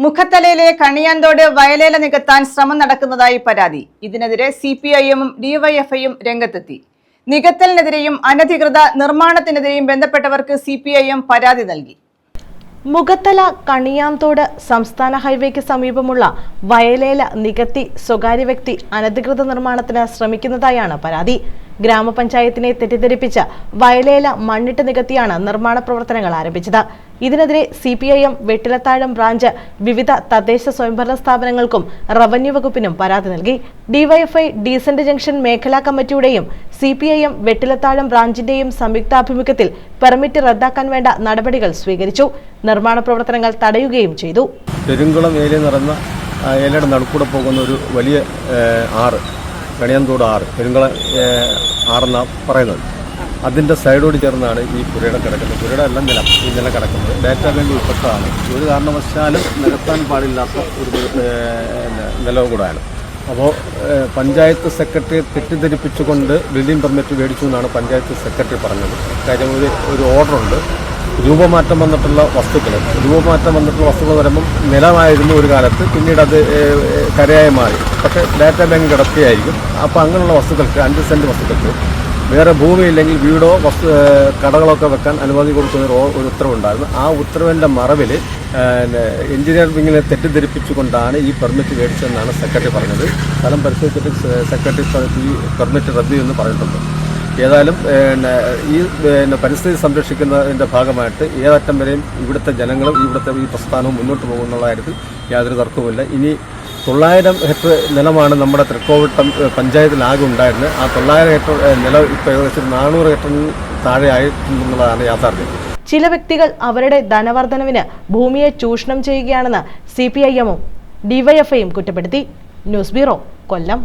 മുഖത്തലയിലെ കണിയാന്തോട് വയലേല നികത്താൻ ശ്രമം നടക്കുന്നതായി പരാതി. ഇതിനെതിരെ സിപിഐഎമ്മും ഡിവൈഎഫ്ഐയും രംഗത്തെത്തി. നികത്തലിനെതിരെയും അനധികൃത നിർമ്മാണത്തിനെതിരെയും ബന്ധപ്പെട്ടവർക്ക് സിപിഐഎം പരാതി നൽകി. മുഖത്തല കണിയാന്തോട് സംസ്ഥാന ഹൈവേക്ക് സമീപമുള്ള വയലേല നികത്തി സ്വകാര്യ വ്യക്തി അനധികൃത നിർമ്മാണത്തിന് ശ്രമിക്കുന്നതായാണ് പരാതി. ഗ്രാമപഞ്ചായത്തിനെ തെറ്റിദ്ധരിപ്പിച്ച് വയലേല മണ്ണിട്ട് നികത്തിയാണ് നിർമ്മാണ പ്രവർത്തനങ്ങൾ ആരംഭിച്ചത്. ഇതിനെതിരെ സിപിഐഎം വെട്ടിലത്താഴം ബ്രാഞ്ച് വിവിധ തദ്ദേശ സ്വയംഭരണ സ്ഥാപനങ്ങൾക്കും റവന്യൂ വകുപ്പിനും പരാതി നൽകി. ഡിവൈഎഫ്ഐ ഡീസന്റ് ജംഗ്ഷൻ മേഖലാ കമ്മിറ്റിയുടെയും സിപിഐഎം വെട്ടിലത്താഴം ബ്രാഞ്ചിന്റെയും സംയുക്താഭിമുഖ്യത്തിൽ പെർമിറ്റ് റദ്ദാക്കാൻ വേണ്ട നടപടികൾ സ്വീകരിച്ചു. നിർമ്മാണ പ്രവർത്തനങ്ങൾ തടയുകയും ചെയ്തു. പെരുങ്കുളം ഏരിയ നിറഞ്ഞ ഏലയുടെ നടുക്കൂടെ പോകുന്ന ഒരു വലിയ ആറ്, കണിയാന്തോട് ആറ്, പെരുങ്കുളം ആറെന്നാണ് പറയുന്നത്. അതിൻ്റെ സൈഡോട് ചേർന്നാണ് ഈ പുരയിടം കിടക്കുന്നത്. പുരയുടെ എല്ലാം ഈ നിലം കിടക്കുന്നത് ഡാറ്റാ ബാങ്ക് ഉൾപ്പെട്ടതാണ്. ഒരു കാരണവശാലും നികത്താൻ പാടില്ലാത്ത ഒരു നിലവും കൂടെയാണ്. അപ്പോൾ പഞ്ചായത്ത് സെക്രട്ടറിയെ തെറ്റിദ്ധരിപ്പിച്ചുകൊണ്ട് ബിൽഡിംഗ് പെർമിറ്റ് മേടിച്ചു എന്നാണ് പഞ്ചായത്ത് സെക്രട്ടറി പറഞ്ഞത്. കാര്യം ഒരു ഓർഡറുണ്ട്. രൂപമാറ്റം വന്നിട്ടുള്ള വസ്തുക്കൾ വരുമ്പം നിലമായിരുന്നു ഒരു കാലത്ത്, പിന്നീട് അത് കരയായി മാറി. പക്ഷേ ഡാറ്റാ ബാങ്ക് കിടക്കുകയായിരിക്കും. അപ്പോൾ അങ്ങനെയുള്ള വസ്തുക്കൾക്ക് 5 സെൻറ്റ് വസ്തുക്കൾക്ക് വേറെ ഭൂമിയില്ലെങ്കിൽ വീടോ കടകളൊക്കെ വെക്കാൻ അനുമതി കൊടുക്കുന്ന ഒരു ഉത്തരവുണ്ടായിരുന്നു. ആ ഉത്തരവിൻ്റെ മറവിൽ എഞ്ചിനീയറിംഗിനെ തെറ്റിദ്ധരിപ്പിച്ചുകൊണ്ടാണ് ഈ പെർമിറ്റ് മേടിച്ചതെന്നാണ് സെക്രട്ടറി പറഞ്ഞത്. സ്ഥലം പരിശോധിച്ചിട്ട് സെക്രട്ടറി ഈ പെർമിറ്റ് റദ്ദ് ചെയ്യുമെന്ന് പറഞ്ഞിട്ടുണ്ട്. ഏതായാലും ഈ പരിസ്ഥിതി സംരക്ഷിക്കുന്നതിൻ്റെ ഭാഗമായിട്ട് ഏതറ്റം വരെയും ഇവിടുത്തെ ജനങ്ങളും ഇവിടുത്തെ ഈ പ്രസ്ഥാനവും മുന്നോട്ട് പോകുന്നുള്ള കാര്യത്തിൽ യാതൊരു തർക്കവുമില്ല. ഇനി 900 ഹെക്ടർ നിലമാണ് നമ്മുടെ തൃക്കോവിട്ടം പഞ്ചായത്തിലാകെ ഉണ്ടായിരുന്നത്. ആ 900 ഹെക്ടർ നിലം ഇപ്പോൾ ഏകദേശം 400 ഹെക്ടറിന് താഴെയായിട്ടുണ്ടെന്നുള്ളതാണ് യാഥാർത്ഥ്യം. ചില വ്യക്തികൾ അവരുടെ ധനവർദ്ധനവിന് ഭൂമിയെ ചൂഷണം ചെയ്യുകയാണെന്ന് സിപിഐഎമ്മും ഡിവൈഎഫ്ഐയും കുറ്റപ്പെടുത്തി. ന്യൂസ് ബ്യൂറോ, കൊല്ലം.